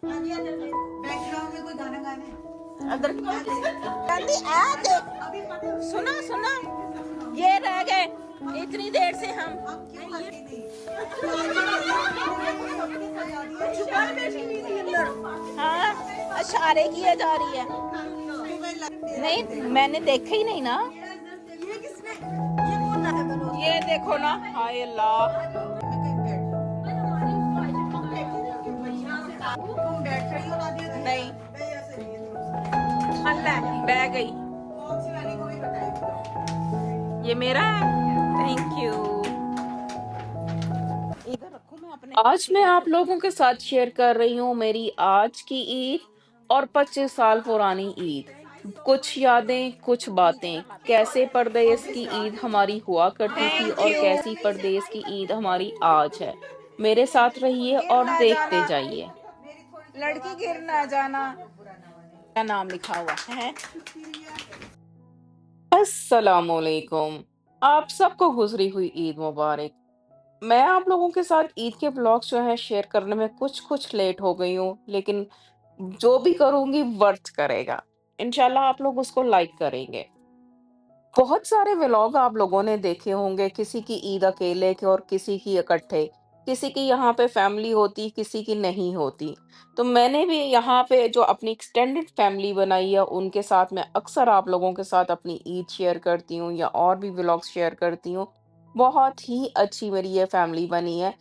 हाँ जी, बैकग्राउंड में कोई गाना गाना है। अदर कहती आ देख, सुना सुना, ये रह गए इतनी देर से हम क्यों करती थी? हाँ इशारे किए जा रही है। तुम्हें लगते नहीं मैंने देखा ही नहीं ना। ये किसने ये कौन है बोलो? ये देखो ना, हाय अल्लाह। तुम बैठ रही हो नादिया? नहीं ऐसे नहीं है। अल्लाह बह गई। कौन सी वाली को भी बताइए। ये मेरा है, थैंक यू। इधर रखो, मैं अपने आज मैं आप लोगों के साथ शेयर कर रही हूँ मेरी आज की ईद और 25 साल पुरानी ईद। कुछ यादें, कुछ बातें, कैसे परदेस की ईद हमारी हुआ करती थी थैंक और यू। कैसी परदेस की ईद हमारी आज है। मेरे साथ रहिए गिर और ना देखते जाना, जाइए। लड़की गिर ना जाना। क्या नाम लिखा हुआ है? अस्सलामुअलैकुम। आप सबको गुजरी हुई ईद मुबारक। मैं आप लोगों के साथ ईद के व्लॉग्स जो है शेयर करने में कुछ लेट हो गई हूँ, लेकिन जो भी करूंगी वर्थ करेगा। इंशाल्लाह आप लोग उसको लाइक करेंगे। बहुत सारे व्लॉग आप लोगों ने देखे होंगे, किसी की ईद अकेले की और किसी की इकट्ठे, किसी की यहाँ पे फैमिली होती, किसी की नहीं होती। तो मैंने भी यहाँ पे जो अपनी एक्सटेंडेड फैमिली बनाई है, उनके साथ मैं अक्सर आप लोगों के साथ अपनी ईद शेयर करती हूँ या और भी व्लॉग्स शेयर करती हूँ। बहुत ही अच्छी मेरी ये फैमिली बनी है।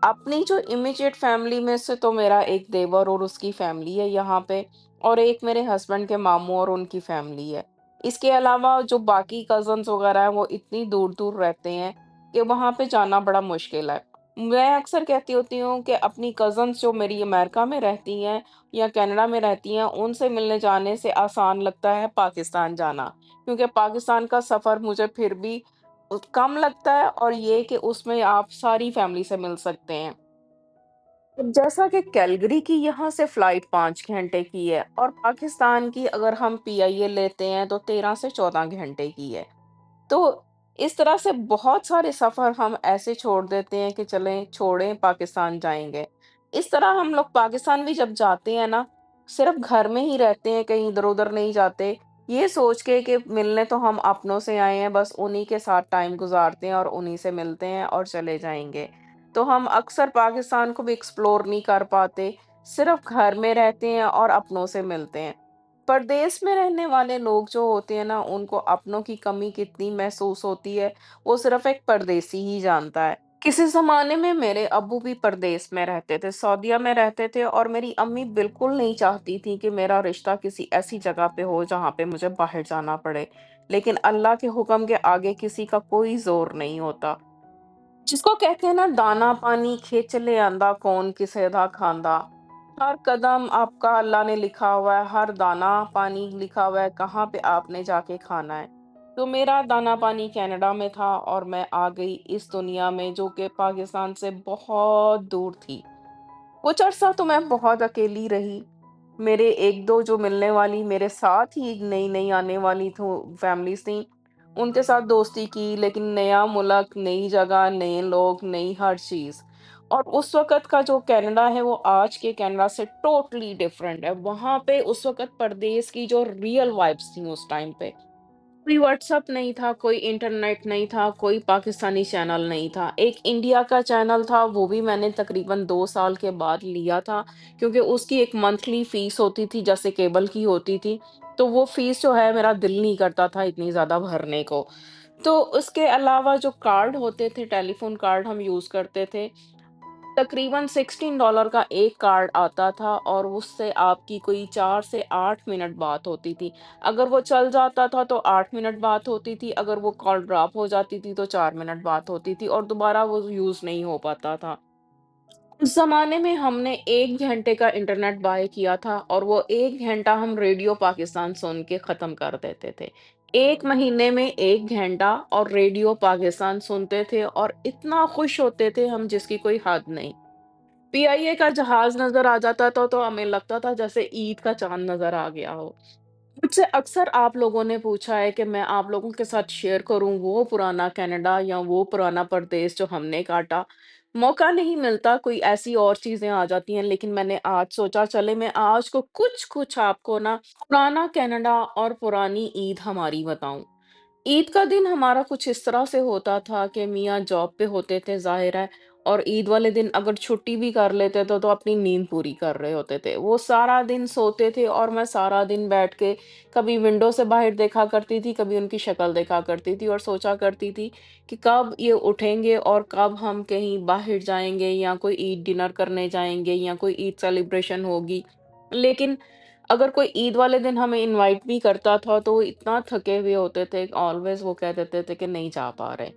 अपनी जो इमीडिएट फैमिली में से तो मेरा एक देवर और उसकी फैमिली है यहाँ पे, और एक मेरे हस्बैंड के मामू और उनकी फैमिली है। इसके अलावा जो बाकी कज़न्स वग़ैरह हैं, वो इतनी दूर-दूर रहते हैं कि वहाँ पे जाना बड़ा मुश्किल है। मैं अक्सर कहती होती हूँ कि अपनी कज़न्स जो मेरी अमेरिका में रहती हैं या कनाडा में रहती हैं, उनसे मिलने जाने से आसान लगता है पाकिस्तान जाना। क्योंकि पाकिस्तान का सफ़र मुझे फिर भी कम लगता है, और ये कि उसमें आप सारी फैमिली से मिल सकते हैं। जैसा कि कैलगरी की यहाँ से फ्लाइट 5 घंटे की है और पाकिस्तान की अगर हम पीआईए लेते हैं तो 13 से 14 घंटे की है। तो इस तरह से बहुत सारे सफ़र हम ऐसे छोड़ देते हैं कि चलें छोड़ें पाकिस्तान जाएँगे। इस तरह हम लोग पाकिस्तान भी जब जाते हैं ना, सिर्फ़ घर में ही रहते हैं, कहीं इधर-उधर नहीं जाते। ये सोच के कि मिलने तो हम अपनों से आए हैं, बस उन्हीं के साथ टाइम गुज़ारते हैं और उन्हीं से मिलते हैं और चले जाएँगे। तो हम अक्सर पाकिस्तान को भी एक्सप्लोर नहीं कर पाते, सिर्फ़ घर में रहते हैं और अपनों से मिलते हैं। परदेश में रहने वाले लोग जो होते हैं ना, उनको अपनों की कमी कितनी महसूस होती है, वो सिर्फ़ एक परदेसी ही जानता है। किसी ज़माने में मेरे अब्बू भी परदेश में रहते थे, सऊदीया में रहते थे, और मेरी अम्मी बिल्कुल नहीं चाहती थी कि मेरा रिश्ता किसी ऐसी जगह पे हो जहाँ पे मुझे बाहर जाना पड़े। लेकिन अल्लाह के हुक्म के आगे किसी का कोई ज़ोर नहीं होता। जिसको कहते हैं ना, दाना पानी खिच ले आंदा कौन किसे दा खांदा। हर कदम आपका अल्लाह ने लिखा हुआ है, हर दाना पानी लिखा हुआ है कहाँ पे आपने जाके खाना है। तो मेरा दाना पानी कनाडा में था और मैं आ गई इस दुनिया में जो कि पाकिस्तान से बहुत दूर थी। कुछ अरसा तो मैं बहुत अकेली रही। मेरे 1-2 जो मिलने वाली मेरे साथ ही नई-नई आने वाली थो फैमिलीज़ थीं, उनके साथ दोस्ती की, लेकिन नया मुल्क, नई जगह, नए लोग, नई हर चीज़। और उस वक़्त का जो कनाडा है, वो आज के कनाडा से टोटली डिफरेंट है। वहाँ पे उस वक़्त परदेस की जो रियल वाइब्स थी उस टाइम पे, कोई व्हाट्सएप नहीं था, कोई इंटरनेट नहीं था, कोई पाकिस्तानी चैनल नहीं था। एक इंडिया का चैनल था, वो भी मैंने तकरीबन 2 साल के बाद लिया था, क्योंकि उसकी एक मंथली फ़ीस होती थी, जैसे केबल की होती थी। तो वो फ़ीस जो है मेरा दिल नहीं करता था इतनी ज़्यादा भरने को। तो उसके अलावा जो कार्ड होते थे, टेलीफ़ोन कार्ड हम यूज़ करते थे, तकरीबन $16 का एक कार्ड आता था और उससे आपकी कोई 4 से 8 मिनट बात होती थी। अगर वो चल जाता था तो 8 मिनट बात होती थी, अगर वो कॉल ड्रॉप हो जाती थी तो 4 मिनट बात होती थी और दोबारा वो यूज़ नहीं हो पाता था। उस ज़माने में हमने 1 घंटे का इंटरनेट बाय किया था और वो 1 घंटा हम रेडियो पाकिस्तान सुन के ख़त्म कर देते थे। 1 महीने में 1 घंटा और रेडियो पाकिस्तान सुनते थे और इतना खुश होते थे हम जिसकी कोई हद नहीं। पीआईए का जहाज़ नज़र आ जाता था तो हमें लगता था जैसे ईद का चाँद नज़र आ गया हो। मुझसे अक्सर आप लोगों ने पूछा है कि मैं आप लोगों के साथ शेयर करूँ वो पुराना कनाडा या वो पुराना परदेस जो हमने काटा। मौका नहीं मिलता, कोई ऐसी और चीज़ें आ जाती हैं, लेकिन मैंने आज सोचा चले मैं आज को कुछ-कुछ आपको ना पुराना कनाडा और पुरानी ईद हमारी बताऊँ। ईद का दिन हमारा कुछ इस तरह से होता था कि मियाँ जॉब पे होते थे ज़ाहिर है, और ईद वाले दिन अगर छुट्टी भी कर लेते थे तो अपनी नींद पूरी कर रहे होते थे। वो सारा दिन सोते थे और मैं सारा दिन बैठ के कभी विंडो से बाहर देखा करती थी, कभी उनकी शक्ल देखा करती थी और सोचा करती थी कि कब ये उठेंगे और कब हम कहीं बाहर जाएँगे या कोई ईद डिनर करने जाएँगे या कोई ईद सेलिब्रेशन होगी। लेकिन अगर कोई ईद वाले दिन हमें इनवाइट भी करता था तो वो इतना थके हुए होते थे, ऑलवेज़ वो कह देते थे कि नहीं जा पा रहे।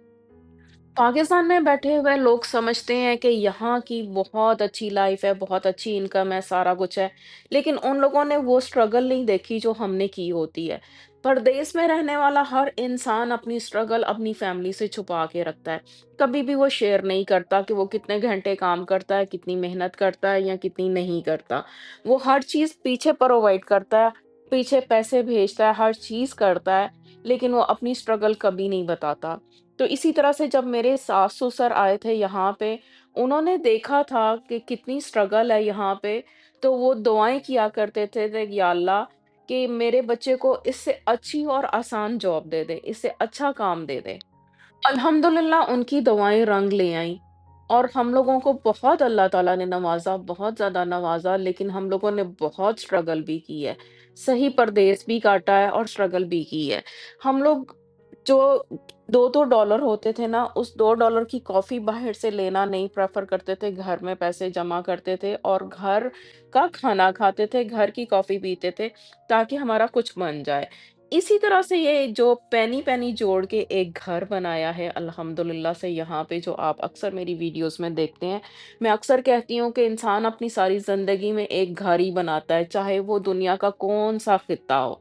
पाकिस्तान में बैठे हुए लोग समझते हैं कि यहाँ की बहुत अच्छी लाइफ है, बहुत अच्छी इनकम है, सारा कुछ है, लेकिन उन लोगों ने वो स्ट्रगल नहीं देखी जो हमने की होती है। परदेश में रहने वाला हर इंसान अपनी स्ट्रगल अपनी फैमिली से छुपा के रखता है। कभी भी वो शेयर नहीं करता कि वो कितने घंटे काम करता है, कितनी मेहनत करता है या कितनी नहीं करता। वो हर चीज़ पीछे प्रोवाइड करता है, पीछे पैसे भेजता है, हर चीज़ करता है, लेकिन वो अपनी स्ट्रगल कभी नहीं बताता। तो इसी तरह से जब मेरे सास-ससुर आए थे यहाँ पे, उन्होंने देखा था कि कितनी स्ट्रगल है यहाँ पे, तो वो दुआएँ किया करते थे या अल्लाह कि मेरे बच्चे को इससे अच्छी और आसान जॉब दे दे, इससे अच्छा काम दे दे। अल्हम्दुलिल्लाह उनकी दवाएँ रंग ले आईं और हम लोगों को बहुत अल्लाह ताला ने नवाज़ा, बहुत ज़्यादा नवाज़ा, लेकिन हम लोगों ने बहुत स्ट्रगल भी की है। सही परदेस भी काटा है और स्ट्रगल भी की है। हम लोग जो 2-2 डॉलर होते थे ना, उस 2 डॉलर की कॉफ़ी बाहर से लेना नहीं प्रेफ़र करते थे, घर में पैसे जमा करते थे और घर का खाना खाते थे, घर की कॉफ़ी पीते थे, ताकि हमारा कुछ बन जाए। इसी तरह से ये जो पैनी-पैनी जोड़ के एक घर बनाया है अल्हम्दुलिल्लाह से यहाँ पे जो आप अक्सर मेरी वीडियोज़ में देखते हैं। मैं अक्सर कहती हूँ कि इंसान अपनी सारी ज़िंदगी में एक घर ही बनाता है, चाहे वो दुनिया का कौन-सा खित्ता हो।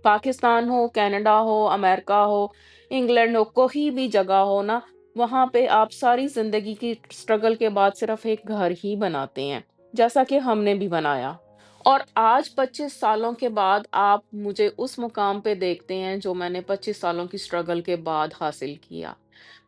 पाकिस्तान हो, कनाडा हो, अमेरिका हो, इंग्लैंड हो, कोई भी जगह हो ना, वहाँ पे आप सारी ज़िंदगी की स्ट्रगल के बाद सिर्फ़ एक घर ही बनाते हैं, जैसा कि हमने भी बनाया। और आज 25 सालों के बाद आप मुझे उस मुकाम पे देखते हैं जो मैंने 25 सालों की स्ट्रगल के बाद हासिल किया।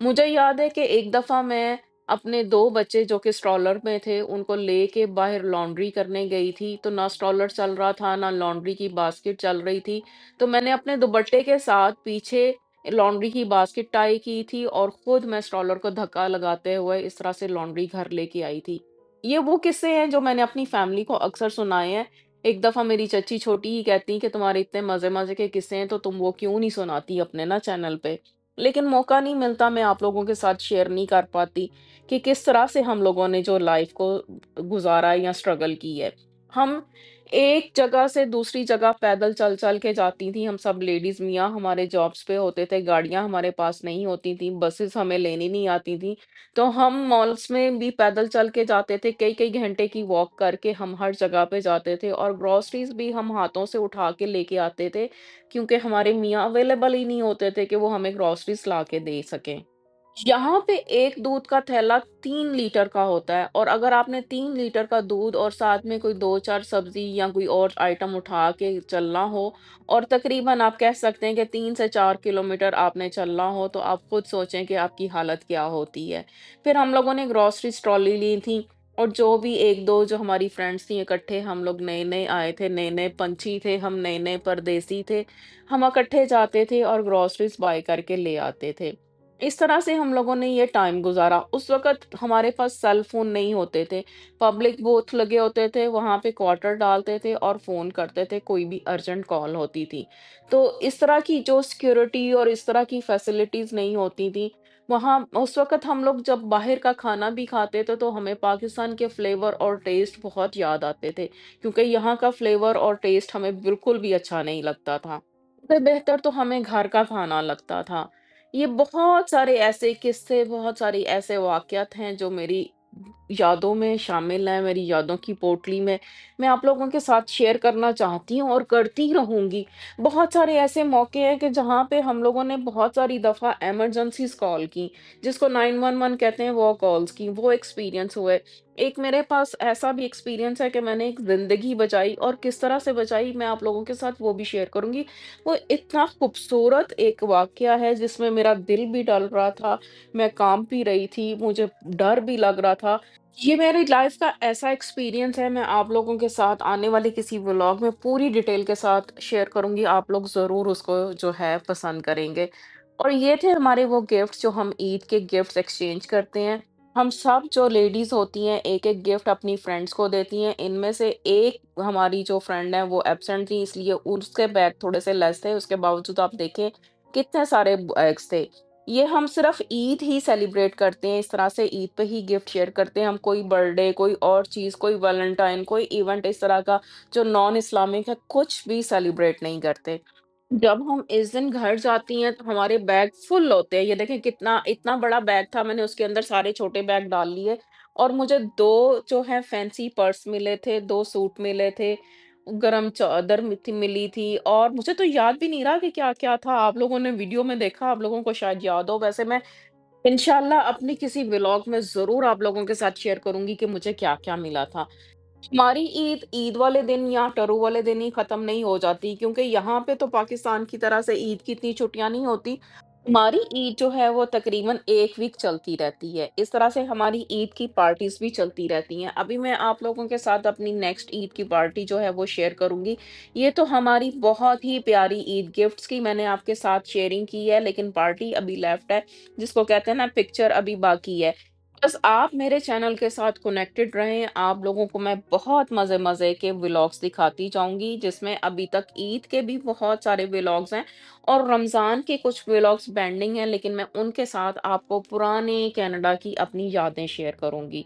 मुझे याद है कि एक दफ़ा मैं अपने 2 बच्चे जो कि स्ट्रॉलर में थे, उनको लेके बाहर लॉन्ड्री करने गई थी, तो ना स्ट्रॉलर चल रहा था, ना लॉन्ड्री की बास्केट चल रही थी। तो मैंने अपने दुपट्टे के साथ पीछे लॉन्ड्री की बास्केट टाई की थी और खुद मैं स्ट्रॉलर को धक्का लगाते हुए इस तरह से लॉन्ड्री घर लेके आई थी। ये वो किस्से हैं जो मैंने अपनी फैमिली को अक्सर सुनाए हैं। एक दफ़ा मेरी चची छोटी ही कहती कि तुम्हारे इतने मज़े-मज़े के किस्से हैं तो तुम वो क्यों नहीं सुनाती अपने ना चैनल पे। लेकिन मौका नहीं मिलता, मैं आप लोगों के साथ शेयर नहीं कर पाती कि किस तरह से हम लोगों ने जो लाइफ़ को गुज़ारा है या स्ट्रगल की है। हम एक जगह से दूसरी जगह पैदल चल-चल के जाती थी, हम सब लेडीज़ मियाँ हमारे जॉब्स पे होते थे, गाड़ियाँ हमारे पास नहीं होती थी, बसेस हमें लेनी नहीं आती थी। तो हम मॉल्स में भी पैदल चल के जाते थे, कई-कई घंटे की वॉक करके हम हर जगह पे जाते थे और ग्रोसरीज़ भी हम हाथों से उठा के लेके आते थे, क्योंकि हमारे मियाँ अवेलेबल ही नहीं होते थे कि वो हमें ग्रोसरीज़ ला के दे सकें। यहाँ पे एक दूध का थैला 3 लीटर का होता है और अगर आपने 3 लीटर का दूध और साथ में कोई 2-4 सब्ज़ी या कोई और आइटम उठा के चलना हो और तकरीबन आप कह सकते हैं कि 3 से 4 किलोमीटर आपने चलना हो, तो आप खुद सोचें कि आपकी हालत क्या होती है। फिर हम लोगों ने ग्रोसरीज़ ट्रॉली ली थी और जो भी 1-2 जो हमारी फ्रेंड्स थी इकट्ठे, हम लोग नए-नए आए थे, नए-नए पंछी थे, हम नए-नए परदेसी थे। हम इकट्ठे जाते थे और ग्रोसरीज़ बाय करके ले आते थे। इस तरह से हम लोगों ने ये टाइम गुज़ारा। उस वक़्त हमारे पास सेल फ़ोन नहीं होते थे। पब्लिक बूथ लगे होते थे, वहाँ पे क्वार्टर डालते थे और फ़ोन करते थे, कोई भी अर्जेंट कॉल होती थी। तो इस तरह की जो सिक्योरिटी और इस तरह की फैसिलिटीज़ नहीं होती थी। वहाँ उस वक़्त हम लोग जब बाहर का खाना भी खाते थे, तो हमें पाकिस्तान के फ्लेवर और टेस्ट बहुत याद आते थे, क्योंकि यहाँ का फ्लेवर और टेस्ट हमें बिल्कुल भी अच्छा नहीं लगता था। इससे बेहतर तो हमें घर का खाना लगता था। ये बहुत सारे ऐसे किस्से, बहुत सारी ऐसे वाक़यात हैं जो मेरी यादों में शामिल हैं, मेरी यादों की पोटली में। मैं आप लोगों के साथ शेयर करना चाहती हूँ और करती रहूँगी। बहुत सारे ऐसे मौके हैं कि जहाँ पे हम लोगों ने बहुत सारी दफ़ा इमरजेंसीज़ कॉल की, जिसको 911 कहते हैं, वो कॉल्स की, वो एक्सपीरियंस हुए। एक मेरे पास ऐसा भी एक्सपीरियंस है कि मैंने एक ज़िंदगी बचाई, और किस तरह से बचाई मैं आप लोगों के साथ वो भी शेयर करूँगी। वो इतना खूबसूरत एक वाक़या है जिसमें मेरा दिल भी डल रहा था, मैं काँप भी रही थी, मुझे डर भी लग रहा था। ये मेरी लाइफ़ का ऐसा एक्सपीरियंस है, मैं आप लोगों के साथ आने वाले किसी व्लॉग में पूरी डिटेल के साथ शेयर करूँगी, आप लोग ज़रूर उसको जो है पसंद करेंगे। और ये थे हमारे वो गिफ्ट्स जो हम ईद के गिफ्ट्स एक्सचेंज करते हैं। हम सब जो लेडीज़ होती हैं, एक-एक गिफ्ट अपनी फ्रेंड्स को देती हैं। इनमें से एक हमारी जो फ्रेंड है वो एब्सेंट थी, इसलिए उसके बैग थोड़े से लेस थे, उसके बावजूद आप देखें कितने सारे बैग्स थे। ये हम सिर्फ़ ईद ही सेलिब्रेट करते हैं, इस तरह से ईद पे ही गिफ्ट शेयर करते हैं। हम कोई बर्थडे, कोई और चीज़, कोई वैलेंटाइन, कोई इवेंट इस तरह का जो नॉन इस्लामिक है, कुछ भी सेलिब्रेट नहीं करते। जब हम इस दिन घर जाती हैं तो हमारे बैग फुल होते हैं। ये देखें कितना इतना बड़ा बैग था, मैंने उसके अंदर सारे छोटे बैग डाल लिए, और मुझे 2 जो है फैंसी पर्स मिले थे, 2 सूट मिले थे, गरम चादर मिली थी, और मुझे तो याद भी नहीं रहा कि क्या-क्या था। आप लोगों ने वीडियो में देखा, आप लोगों को शायद याद हो। वैसे मैं इंशाल्लाह अपनी किसी व्लॉग में ज़रूर आप लोगों के साथ शेयर करूँगी कि मुझे क्या-क्या मिला था। हमारी ईद, ईद वाले दिन या टरू वाले दिन ही खत्म नहीं हो जाती, क्योंकि यहाँ पे तो पाकिस्तान की तरह से ईद की इतनी छुट्टियाँ नहीं होती। हमारी ईद जो है वो तकरीबन 1 वीक चलती रहती है। इस तरह से हमारी ईद की पार्टीज़ भी चलती रहती हैं। अभी मैं आप लोगों के साथ अपनी नेक्स्ट ईद की पार्टी जो है वो शेयर करूँगी। ये तो हमारी बहुत ही प्यारी ईद गिफ्ट्स की मैंने आपके साथ शेयरिंग की है, लेकिन पार्टी अभी लेफ्ट है, जिसको कहते हैं ना पिक्चर अभी बाकी है। बस आप मेरे चैनल के साथ कनेक्टेड रहें, आप लोगों को मैं बहुत मज़े-मज़े के व्लॉग्स दिखाती जाऊँगी, जिसमें अभी तक ईद के भी बहुत सारे व्लॉग्स हैं, और रमज़ान के कुछ व्लॉग्स पेंडिंग हैं, लेकिन मैं उनके साथ आपको पुराने कनाडा की अपनी यादें शेयर करूँगी।